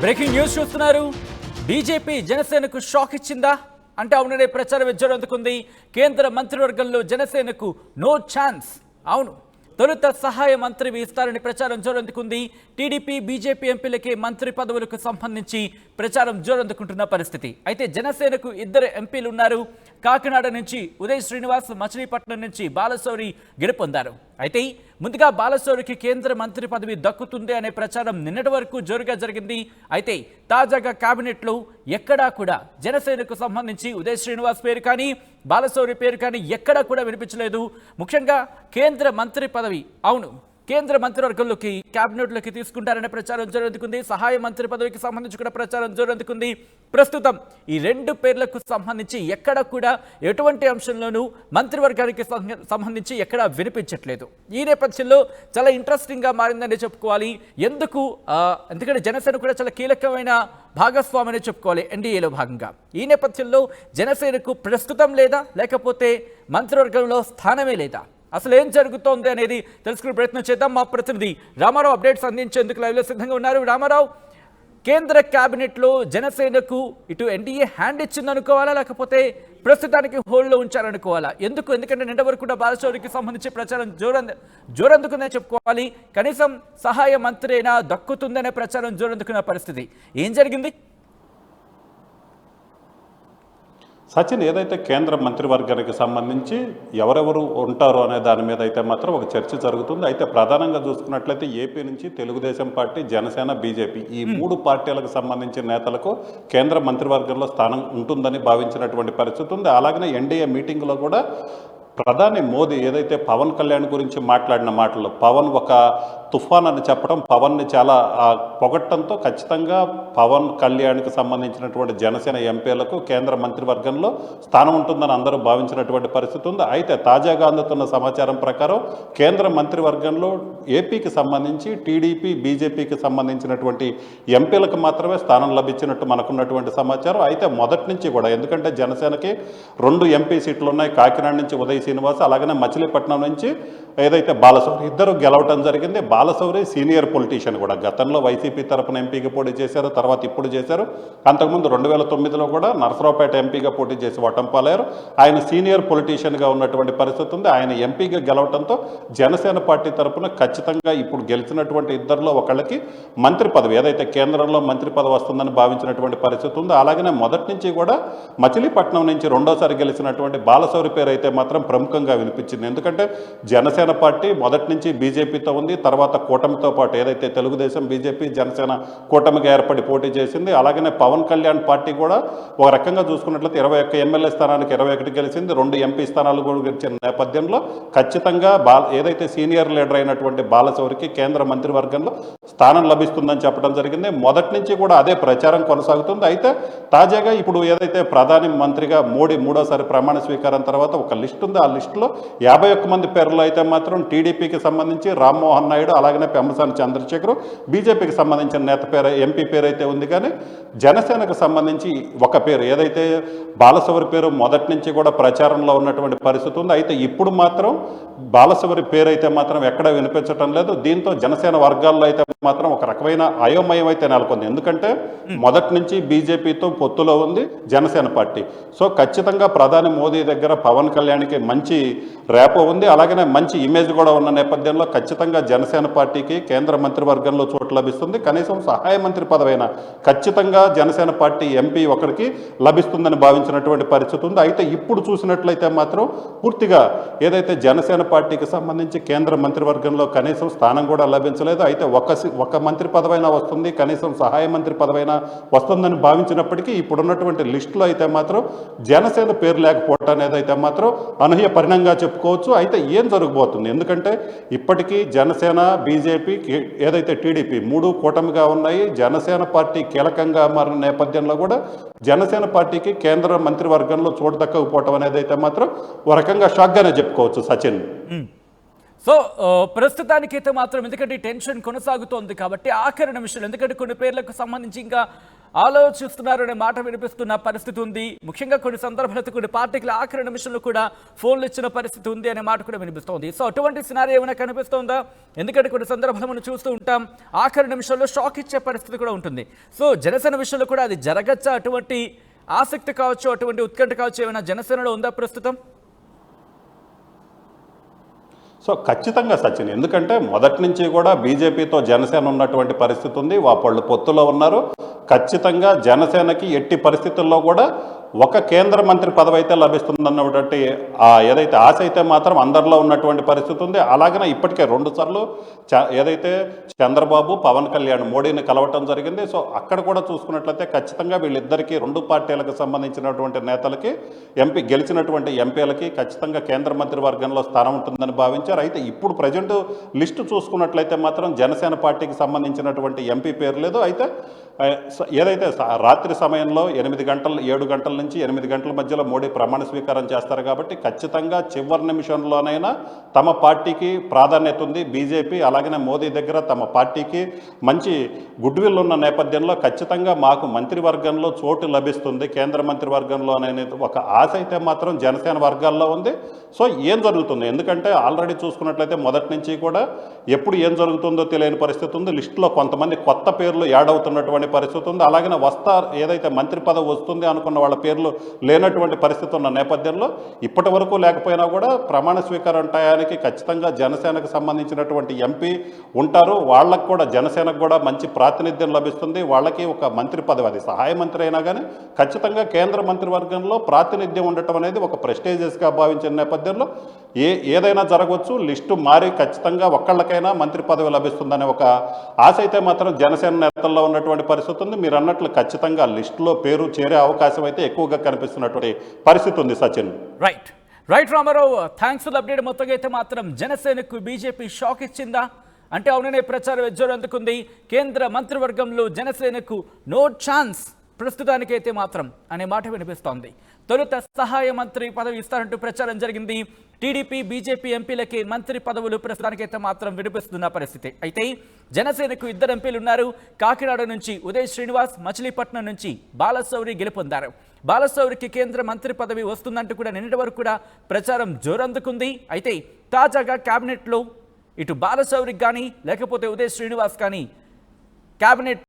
Breaking news చూస్తున్నారు. BJP జనసేనకు shock ఇచ్చిందా అంటే అవుననే ప్రచారం ఎజ్జరందుకుంది. కేంద్ర మంత్రివర్గంలో జనసేనకు నో ఛాన్స్. అవును, తొలుత సహాయ మంత్రివి ఇస్తారని ప్రచారం జోరందుకుంది. టీడీపీ బీజేపీ ఎంపీలకే మంత్రి పదవులకు సంబంధించి ప్రచారం జోరందుకుంటున్న పరిస్థితి. అయితే జనసేనకు 2 ఎంపీలు ఉన్నారు. కాకినాడ నుంచి ఉదయ్ శ్రీనివాస్, మచిలీపట్నం నుంచి బాలశౌరి గెలుపొందారు. అయితే ముందుగా బాలశౌరికి కేంద్ర మంత్రి పదవి దక్కుతుంది అనే ప్రచారం నిన్నటి వరకు జోరుగా జరిగింది. అయితే తాజాగా కేబినెట్లో ఎక్కడా కూడా జనసేనకు సంబంధించి ఉదయ్ శ్రీనివాస్ పేరు కానీ బాలశౌరి పేరు కానీ ఎక్కడా కూడా వినిపించలేదు. ముఖ్యంగా కేంద్ర మంత్రి పదవి, అవును, కేంద్ర మంత్రివర్గంలోకి కేబినెట్లోకి తీసుకుంటారనే ప్రచారం జోరందుకుంది. సహాయ మంత్రి పదవికి సంబంధించి కూడా ప్రచారం జోరందుకుంది. ప్రస్తుతం ఈ 2 పేర్లకు సంబంధించి ఎక్కడ కూడా ఎటువంటి అంశంలోనూ మంత్రివర్గానికి సంబంధించి ఎక్కడా వినిపించట్లేదు. ఈ నేపథ్యంలో చాలా ఇంట్రెస్టింగ్గా మారిందని చెప్పుకోవాలి. ఎందుకంటే జనసేన కూడా చాలా కీలకమైన భాగస్వామిని చెప్పుకోవాలి ఎన్డీఏలో భాగంగా. ఈ నేపథ్యంలో జనసేనకు ప్రస్తుతం లేదా లేకపోతే మంత్రివర్గంలో స్థానమే లేదా, అసలు ఏం జరుగుతోంది అనేది తెలుసుకునే ప్రయత్నం చేద్దాం. మా ప్రతినిధి రామారావు అప్డేట్స్ అందించేందుకు లైవ్లో సిద్ధంగా ఉన్నారు. రామారావు, కేంద్ర కేబినెట్లో జనసేనకు ఇటు ఎన్డీఏ హ్యాండ్ ఇచ్చిందనుకోవాలా లేకపోతే ప్రస్తుతానికి హోల్డ్లో ఉంచారనుకోవాలా? ఎందుకంటే నిన్న వరకు కూడా బాలశౌరికి సంబంధించి ప్రచారం జోరందుకుందని చెప్పుకోవాలి. కనీసం సహాయ మంత్రి అయినా దక్కుతుందనే ప్రచారం జోరందుకున్న పరిస్థితి. ఏం జరిగింది? సచిన్, ఏదైతే కేంద్ర మంత్రివర్గానికి సంబంధించి ఎవరెవరు ఉంటారు అనే దాని మీద అయితే మాత్రం ఒక చర్చ జరుగుతుంది. అయితే ప్రధానంగా చూసుకున్నట్లయితే ఏపీ నుంచి తెలుగుదేశం పార్టీ, జనసేన, బీజేపీ ఈ 3 పార్టీలకు సంబంధించిన నేతలకు కేంద్ర మంత్రివర్గంలో స్థానం ఉంటుందని భావించినటువంటి పరిస్థితి ఉంది. అలాగనే ఎన్డీఏ మీటింగ్లో కూడా ప్రధాని మోదీ ఏదైతే పవన్ కళ్యాణ్ గురించి మాట్లాడిన మాటలు, పవన్ ఒక తుఫాన్ అని చెప్పడం, పవన్ని చాలా పొగట్టడంతో ఖచ్చితంగా పవన్ కళ్యాణ్కి సంబంధించినటువంటి జనసేన ఎంపీలకు కేంద్ర మంత్రివర్గంలో స్థానం ఉంటుందని అందరూ భావించినటువంటి పరిస్థితి ఉంది. అయితే తాజాగా అందుతున్న సమాచారం ప్రకారం కేంద్ర మంత్రివర్గంలో ఏపీకి సంబంధించి టీడీపీ, బీజేపీకి సంబంధించినటువంటి ఎంపీలకు మాత్రమే స్థానం లభించినట్టు మనకున్నటువంటి సమాచారం. అయితే మొదటి నుంచి కూడా, ఎందుకంటే జనసేనకి 2 ఎంపీ సీట్లు ఉన్నాయి. కాకినాడ నుంచి ఉదయ్ శ్రీనివాస్, అలాగనే మచిలీపట్నం నుంచి ఏదైతే బాలశౌరి, ఇద్దరు గెలవటం జరిగింది. బాలశౌరి సీనియర్ పొలిటీషియన్ కూడా, గతంలో వైసీపీ తరఫున ఎంపీగా పోటీ చేశారు, తర్వాత ఇప్పుడు చేశారు. అంతకుముందు 2009లో కూడా నరసరావుపేట ఎంపీగా పోటీ చేసి వటంపాలయ్యారు. ఆయన సీనియర్ పొలిటీషియన్గా ఉన్నటువంటి పరిస్థితి ఉంది. ఆయన ఎంపీగా గెలవటంతో జనసేన పార్టీ తరఫున ఖచ్చితంగా ఇప్పుడు గెలిచినటువంటి ఇద్దరిలో ఒకళ్ళకి మంత్రి పదవి, ఏదైతే కేంద్రంలో మంత్రి పదవి వస్తుందని భావించినటువంటి పరిస్థితి ఉంది. అలాగనే మొదటి నుంచి కూడా మచిలీపట్నం నుంచి రెండోసారి గెలిచినటువంటి బాలశౌరి పేరు అయితే మాత్రం ప్రముఖంగా వినిపించింది. ఎందుకంటే జనసేన పార్టీ మొదటి నుంచి బీజేపీతో ఉంది, తర్వాత కూటమితో పాటు ఏదైతే తెలుగుదేశం, బీజేపీ, జనసేన కూటమిగా ఏర్పడి పోటీ చేసింది. అలాగనే పవన్ కళ్యాణ్ పార్టీ కూడా ఒక రకంగా చూసుకున్నట్లయితే 21 ఎమ్మెల్యే స్థానానికి 21 గెలిచింది, 2 ఎంపీ స్థానాలు కూడా గెలిచిన నేపథ్యంలో ఖచ్చితంగా ఏదైతే సీనియర్ లీడర్ అయినటువంటి బాలశౌరికి కేంద్ర మంత్రివర్గంలో స్థానం లభిస్తుందని చెప్పడం జరిగింది. మొదటి నుంచి కూడా అదే ప్రచారం కొనసాగుతుంది. అయితే తాజాగా ఇప్పుడు ఏదైతే ప్రధాని మంత్రిగా మోడీ 3వ ప్రమాణ స్వీకారం తర్వాత ఒక లిస్ట్ ఉంది. ఆ లిస్టులో 51 మంది పేర్లు అయితే మాత్రం టీడీపీకి సంబంధించి రామ్మోహన్ నాయుడు, అలాగనే పెమ్మసాని చంద్రశేఖర్, బీజేపీకి సంబంధించిన నేత పేరు, ఎంపీ పేరు అయితే ఉంది. కానీ జనసేనకు సంబంధించి ఒక పేరు, ఏదైతే బాలశౌరి పేరు మొదటి నుంచి కూడా ప్రచారంలో ఉన్నటువంటి పరిస్థితి ఉంది. అయితే ఇప్పుడు మాత్రం బాలశౌరి పేరు అయితే మాత్రం ఎక్కడ వినిపించడం లేదు. దీంతో జనసేన వర్గాల్లో అయితే మాత్రం ఒక రకమైన అయోమయం అయితే నెలకొంది. ఎందుకంటే మొదటి నుంచి బీజేపీతో పొత్తులో ఉంది జనసేన పార్టీ. సో ఖచ్చితంగా ప్రధాని మోదీ దగ్గర పవన్ కళ్యాణ్కి మంచి రేపో ఉంది, అలాగనే మంచి ఇమేజ్ కూడా ఉన్న నేపథ్యంలో ఖచ్చితంగా జనసేన పార్టీకి కేంద్ర మంత్రివర్గంలో చోటు లభిస్తుంది. కనీసం సహాయ మంత్రి పదవైనా ఖచ్చితంగా జనసేన పార్టీ ఎంపీ ఒకరికి లభిస్తుందని భావించినటువంటి పరిస్థితి ఉంది. అయితే ఇప్పుడు చూసినట్లయితే మాత్రం పూర్తిగా ఏదైతే జనసేన పార్టీకి సంబంధించి కేంద్ర మంత్రివర్గంలో కనీసం స్థానం కూడా లభించలేదు. అయితే ఒక మంత్రి పదవైనా వస్తుంది, కనీసం సహాయ మంత్రి పదవైనా వస్తుందని భావించినప్పటికీ ఇప్పుడున్నటువంటి లిస్టులో అయితే మాత్రం జనసేన పేరు లేకపోవటం అనేది అయితే మాత్రం అనూహ్య పరిణామంగా చెప్పుకోవచ్చు. అయితే ఏం జరగబోతుంది? ఎందుకంటే ఇప్పటికీ జనసేన, బీజేపీ, ఏదైతే టీడీపీ 3 కూటమిగా ఉన్నాయి. జనసేన పార్టీ కీలకంగా మారిన నేపథ్యంలో కూడా జనసేన పార్టీకి కేంద్ర మంత్రివర్గంలో చోటు దక్కకపోవటం అనేది అయితే మాత్రం ఒక రకంగా షాక్గానే చెప్పుకోవచ్చు సచిన్. సో ప్రస్తుతానికైతే మాత్రం ఎందుకంటే టెన్షన్ కొనసాగుతోంది కాబట్టి ఆఖరి నిమిషాలు, ఎందుకంటే కొన్ని పేర్లకు సంబంధించి ఇంకా ఆలోచిస్తున్నారు అనే మాట వినిపిస్తున్న పరిస్థితి ఉంది. ముఖ్యంగా కొన్ని సందర్భాలతో కొన్ని పార్టీల ఆఖరి నిమిషంలో కూడా ఫోన్లు ఇచ్చిన పరిస్థితి ఉంది అనే మాట కూడా వినిపిస్తోంది. సో అటువంటి సినారియో ఏమైనా కనిపిస్తోందా? ఎందుకంటే కొన్ని సందర్భాలు మనం చూస్తూ ఉంటాం, ఆఖరి నిమిషంలో షాక్ ఇచ్చే పరిస్థితి కూడా ఉంటుంది. సో జనసేన విషయంలో కూడా అది జరగచ్చా? అటువంటి ఆసక్తి కావచ్చు, అటువంటి ఉత్కంఠ కావచ్చు ఏమైనా జనసేనలో ఉందా ప్రస్తుతం? సో ఖచ్చితంగా సచిన్, ఎందుకంటే మొదటి నుంచి కూడా బీజేపీతో జనసేన ఉన్నటువంటి పరిస్థితి ఉంది. వాళ్ళు పొత్తులో ఉన్నారు. ఖచ్చితంగా జనసేనకి ఎట్టి పరిస్థితుల్లో కూడా ఒక కేంద్ర మంత్రి పదవి అయితే లభిస్తుందన్నటువంటి ఏదైతే ఆశ అయితే మాత్రం అందరిలో ఉన్నటువంటి పరిస్థితి ఉంది. అలాగనే ఇప్పటికే 2 సార్లు ఏదైతే చంద్రబాబు పవన్ కళ్యాణ్ మోడీని కలవటం జరిగింది. సో అక్కడ కూడా చూసుకున్నట్లయితే ఖచ్చితంగా వీళ్ళిద్దరికీ 2 పార్టీలకు సంబంధించినటువంటి నేతలకి గెలిచినటువంటి ఎంపీలకి ఖచ్చితంగా కేంద్ర మంత్రివర్గంలో స్థానం ఉంటుందని భావించారు. అయితే ఇప్పుడు ప్రజెంట్ లిస్టు చూసుకున్నట్లయితే మాత్రం జనసేన పార్టీకి సంబంధించినటువంటి ఎంపీ పేరు లేదు. అయితే ఏదైతే రాత్రి సమయంలో 7 గంటల నుంచి 8 గంటల మధ్యలో మోడీ ప్రమాణ స్వీకారం చేస్తారు కాబట్టి ఖచ్చితంగా చివరి నిమిషంలోనైనా తమ పార్టీకి ప్రాధాన్యత ఉంది. బీజేపీ అలాగనే మోదీ దగ్గర తమ పార్టీకి మంచి గుడ్ విల్ ఉన్న నేపథ్యంలో ఖచ్చితంగా మాకు మంత్రివర్గంలో చోటు లభిస్తుంది కేంద్ర మంత్రివర్గంలో అనే ఒక ఆశ అయితే మాత్రం జనసేన వర్గాల్లో ఉంది. సో ఏం జరుగుతుంది, ఎందుకంటే ఆల్రెడీ చూసుకున్నట్లయితే మొదటి నుంచి కూడా ఎప్పుడు ఏం జరుగుతుందో తెలియని పరిస్థితి ఉంది. లిస్టులో కొంతమంది కొత్త పేర్లు యాడ్ అవుతున్నటువంటి పరిస్థితి ఉంది. అలాగనే ఏదైతే మంత్రి పదవి వస్తుంది అనుకున్న వాళ్ళ పేర్లు లేనటువంటి పరిస్థితి ఉన్న నేపథ్యంలో ఇప్పటి వరకు లేకపోయినా కూడా ప్రమాణ స్వీకారం టయానికి ఖచ్చితంగా జనసేనకు సంబంధించినటువంటి ఎంపీ ఉంటారు. వాళ్ళకు కూడా జనసేనకు కూడా మంచి ప్రాతినిధ్యం లభిస్తుంది. వాళ్ళకి ఒక మంత్రి పదవి, అది సహాయ మంత్రి అయినా కానీ ఖచ్చితంగా కేంద్ర మంత్రివర్గంలో ప్రాతినిధ్యం ఉండటం అనేది ఒక ప్రెస్టేజియస్గా భావించిన నేపథ్యంలో ఏదైనా జరగవచ్చు. లిస్టు మారి ఖచ్చితంగా ఒక్కళ్ళకైనా మంత్రి పదవి లభిస్తుందనే ఒక ఆశ అయితే మాత్రం జనసేన నేతల్లో ఉన్నటువంటి పరిస్థితి ఉంది. మీరు అన్నట్లు ఖచ్చితంగా లిస్టులో పేరు చేరే అవకాశం అయితే ఎక్కువగా కనిపిస్తున్నటువంటి పరిస్థితి ఉంది Sachin. Right Ramarao, thanks for update. మొత్తంగా అయితే మాత్రం జనసేనకు బీజేపీ షాక్ ఇచ్చిందా అంటే అవుననే ప్రచారం ఎజ్జోరు అందుకుంది. కేంద్ర మంత్రివర్గంలో జనసేనకు నో ఛాన్స్ ప్రస్తుతానికైతే మాత్రం అనే మాట వినిపిస్తోంది. తొలుత సహాయ మంత్రి పదవి ఇస్తారంటూ ప్రచారం జరిగింది. టీడీపీ బీజేపీ ఎంపీలకి మంత్రి పదవులు ప్రస్తుతానికైతే మాత్రం వినిపిస్తున్న పరిస్థితి. అయితే జనసేనకు 2 ఎంపీలు ఉన్నారు. కాకినాడ నుంచి ఉదయ్ శ్రీనివాస్, మచిలీపట్నం నుంచి బాలశౌరి గెలుపొందారు. బాలశౌరికి కేంద్ర మంత్రి పదవి వస్తుందంటూ కూడా నిన్నటి వరకు కూడా ప్రచారం జోరందుకుంది. అయితే తాజాగా కేబినెట్లో ఇటు బాలశౌరికి కానీ లేకపోతే ఉదయ్ శ్రీనివాస్ కానీ కేబినెట్